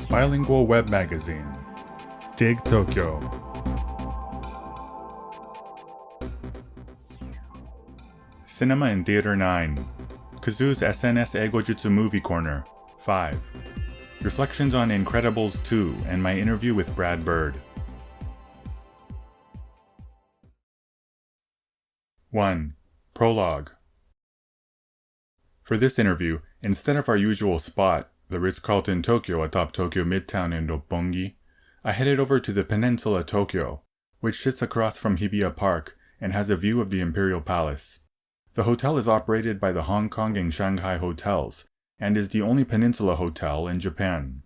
Bilingual Web Magazine. Dig Tokyo. Cinema and Theater 9. KAZOO's SNS Eigojutsu Movie Corner 5. Reflections on Incredibles 2 and my interview with Brad Bird. 1. Prologue. For this interview, instead of our usual spot, the Ritz-Carlton Tokyo atop Tokyo Midtown in Roppongi, I headed over to the Peninsula Tokyo, which sits across from Hibiya Park and has a view of the Imperial Palace. The hotel is operated by the Hong Kong and Shanghai hotels, and is the only peninsula hotel in Japan.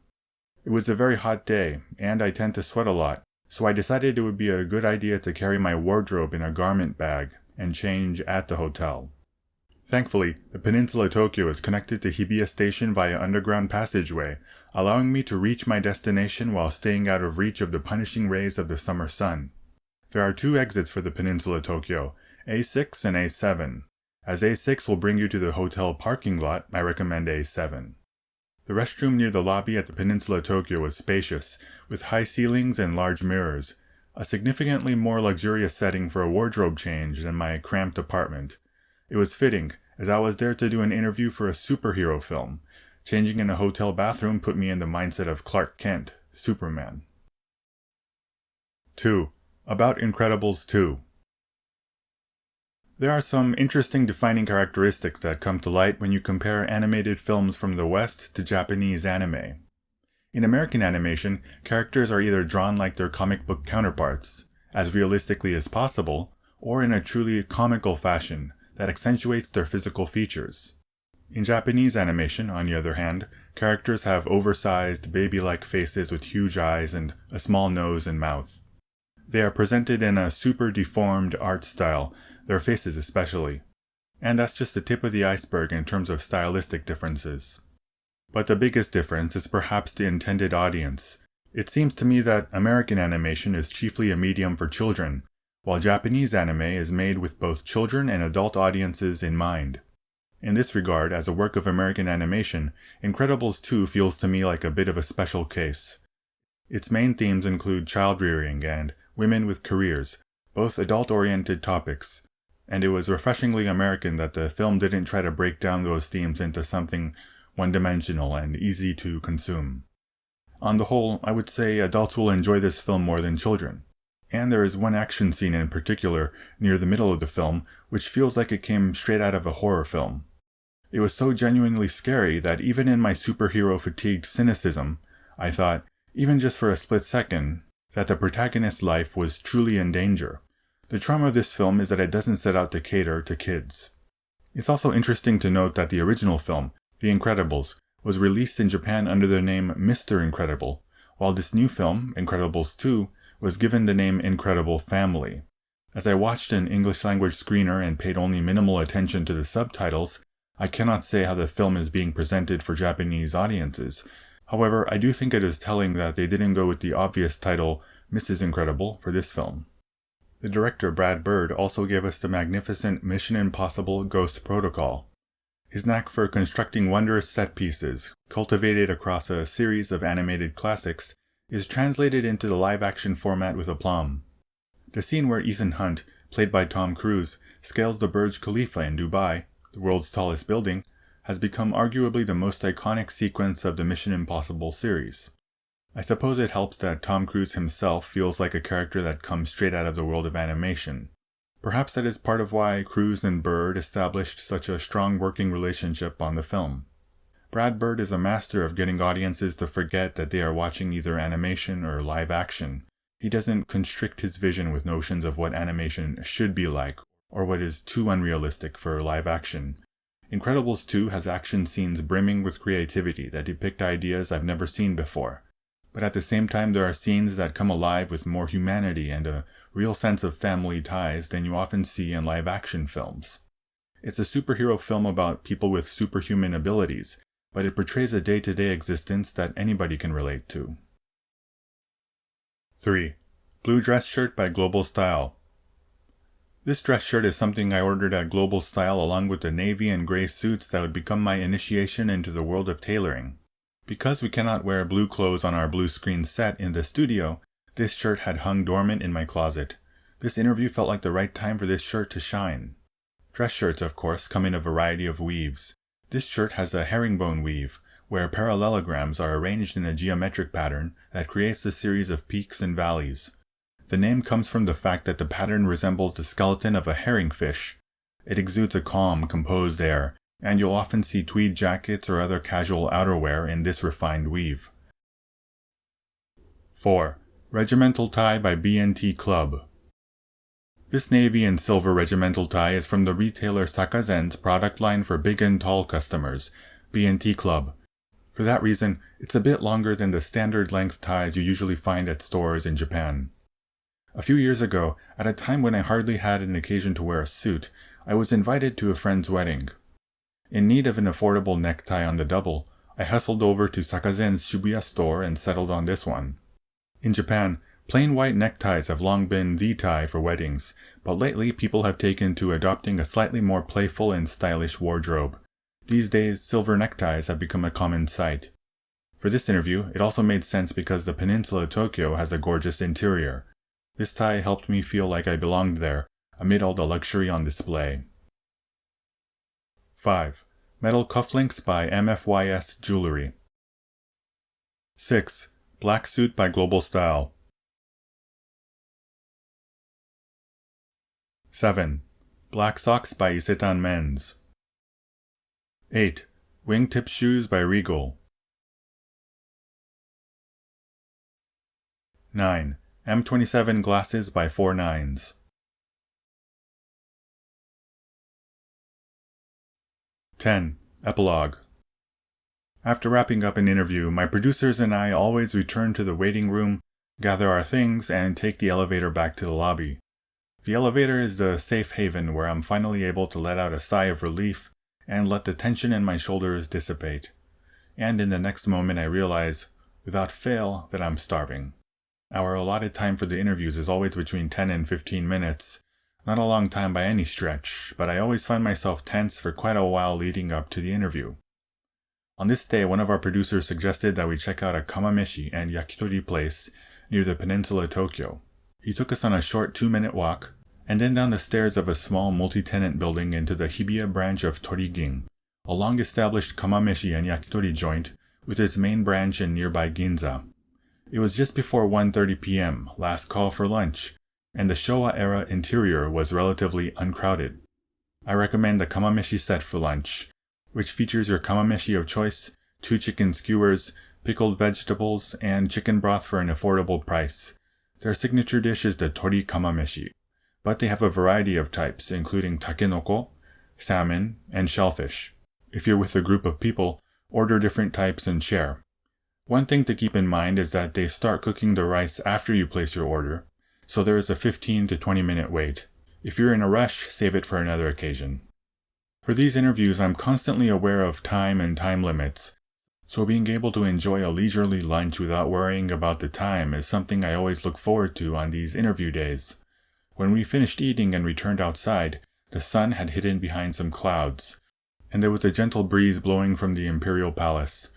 It was a very hot day, and I tend to sweat a lot, so I decided it would be a good idea to carry my wardrobe in a garment bag and change at the hotel. Thankfully, the Peninsula Tokyo is connected to Hibiya Station via underground passageway, allowing me to reach my destination while staying out of reach of the punishing rays of the summer sun. There are 2 exits for the Peninsula Tokyo, A6 and A7. As A6 will bring you to the hotel parking lot, I recommend A7. The restroom near the lobby at the Peninsula Tokyo is spacious, with high ceilings and large mirrors, a significantly more luxurious setting for a wardrobe change than my cramped apartment. It was fitting, as I was there to do an interview for a superhero film. Changing in a hotel bathroom put me in the mindset of Clark Kent, Superman. 2. About Incredibles 2. There are some interesting defining characteristics that come to light when you compare animated films from the West to Japanese anime. In American animation, characters are either drawn like their comic book counterparts, as realistically as possible, or in a truly comical fashion that accentuates their physical features. In Japanese animation, on the other hand, characters have oversized, baby-like faces with huge eyes and a small nose and mouth. They are presented in a super deformed art style, their faces especially. And that's just the tip of the iceberg in terms of stylistic differences. But the biggest difference is perhaps the intended audience. It seems to me that American animation is chiefly a medium for children, while Japanese anime is made with both children and adult audiences in mind. In this regard, as a work of American animation, Incredibles 2 feels to me like a bit of a special case. Its main themes include child-rearing and women with careers, both adult-oriented topics, and it was refreshingly American that the film didn't try to break down those themes into something one-dimensional and easy to consume. On the whole, I would say adults will enjoy this film more than children. And there is one action scene in particular, near the middle of the film, which feels like it came straight out of a horror film. It was so genuinely scary that even in my superhero-fatigued cynicism, I thought, even just for a split second, that the protagonist's life was truly in danger. The charm of this film is that it doesn't set out to cater to kids. It's also interesting to note that the original film, The Incredibles, was released in Japan under the name Mr. Incredible, while this new film, Incredibles 2, was given the name Incredible Family. As I watched an English-language screener and paid only minimal attention to the subtitles, I cannot say how the film is being presented for Japanese audiences. However, I do think it is telling that they didn't go with the obvious title Mrs. Incredible for this film. The director Brad Bird also gave us the magnificent Mission Impossible Ghost Protocol. His knack for constructing wondrous set pieces, cultivated across a series of animated classics, is translated into the live-action format with aplomb. The scene where Ethan Hunt, played by Tom Cruise, scales the Burj Khalifa in Dubai, the world's tallest building, has become arguably the most iconic sequence of the Mission Impossible series. I suppose it helps that Tom Cruise himself feels like a character that comes straight out of the world of animation. Perhaps that is part of why Cruise and Bird established such a strong working relationship on the film. Brad Bird is a master of getting audiences to forget that they are watching either animation or live action. He doesn't constrict his vision with notions of what animation should be like, or what is too unrealistic for live action. Incredibles 2 has action scenes brimming with creativity that depict ideas I've never seen before. But at the same time, there are scenes that come alive with more humanity and a real sense of family ties than you often see in live action films. It's a superhero film about people with superhuman abilities, but it portrays a day-to-day existence that anybody can relate to. 3. Blue Dress Shirt by GlobalStyle. This dress shirt is something I ordered at GlobalStyle along with the navy and gray suits that would become my initiation into the world of tailoring. Because we cannot wear blue clothes on our blue screen set in the studio, this shirt had hung dormant in my closet. This interview felt like the right time for this shirt to shine. Dress shirts, of course, come in a variety of weaves. This shirt has a herringbone weave, where parallelograms are arranged in a geometric pattern that creates a series of peaks and valleys. The name comes from the fact that the pattern resembles the skeleton of a herringfish. It exudes a calm, composed air, and you'll often see tweed jackets or other casual outerwear in this refined weave. 4. Regimental tie by B&T Club. This navy and silver regimental tie is from the retailer Sakazen's product line for big and tall customers, B&T Club. For that reason, it's a bit longer than the standard length ties you usually find at stores in Japan. A few years ago, at a time when I hardly had an occasion to wear a suit, I was invited to a friend's wedding. In need of an affordable necktie on the double, I hustled over to Sakazen's Shibuya store and settled on this one. In Japan, plain white neckties have long been the tie for weddings, but lately people have taken to adopting a slightly more playful and stylish wardrobe. These days, silver neckties have become a common sight. For this interview, it also made sense because the peninsula of Tokyo has a gorgeous interior. This tie helped me feel like I belonged there, amid all the luxury on display. 5. Metal cufflinks by MFYS Jewelry. 6. Black suit by GlobalStyle. 7. Black socks by Isetan Men. 8. Wingtip shoes by Regal. 9. M27 glasses by 49s. 10. Epilogue. After wrapping up an interview, my producers and I always return to the waiting room, gather our things, and take the elevator back to the lobby. The elevator is the safe haven where I'm finally able to let out a sigh of relief and let the tension in my shoulders dissipate. And in the next moment I realize, without fail, that I'm starving. Our allotted time for the interviews is always between 10 and 15 minutes. Not a long time by any stretch, but I always find myself tense for quite a while leading up to the interview. On this day, one of our producers suggested that we check out a kamameshi and yakitori place near the peninsula of Tokyo. He took us on a short 2-minute walk, and then down the stairs of a small multi-tenant building into the Hibiya branch of Torigin, a long-established kamameshi and yakitori joint with its main branch in nearby Ginza. It was just before 1:30 p.m., last call for lunch, and the Showa-era interior was relatively uncrowded. I recommend the kamameshi set for lunch, which features your kamameshi of choice, 2 chicken skewers, pickled vegetables, and chicken broth for an affordable price. Their signature dish is the tori kamameshi, but they have a variety of types, including takenoko, salmon, and shellfish. If you're with a group of people, order different types and share. One thing to keep in mind is that they start cooking the rice after you place your order, so there is a 15 to 20 minute wait. If you're in a rush, save it for another occasion. For these interviews, I'm constantly aware of time and time limits, so being able to enjoy a leisurely lunch without worrying about the time is something I always look forward to on these interview days. When we finished eating and returned outside, the sun had hidden behind some clouds, and there was a gentle breeze blowing from the Imperial Palace.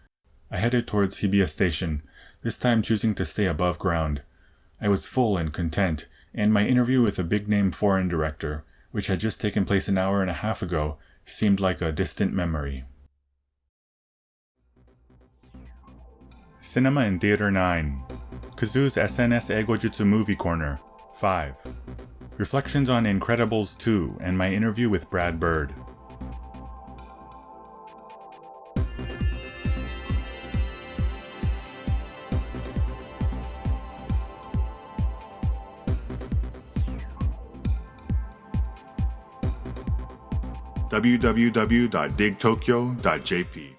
I headed towards Hibiya Station, this time choosing to stay above ground. I was full and content, and my interview with a big-name foreign director, which had just taken place an hour and a half ago, seemed like a distant memory. Cinema and Theater 9. KAZOO's SNS Eigojutsu Movie Corner 5. Reflections on Incredibles 2 and my interview with Brad Bird. www.digtokyo.jp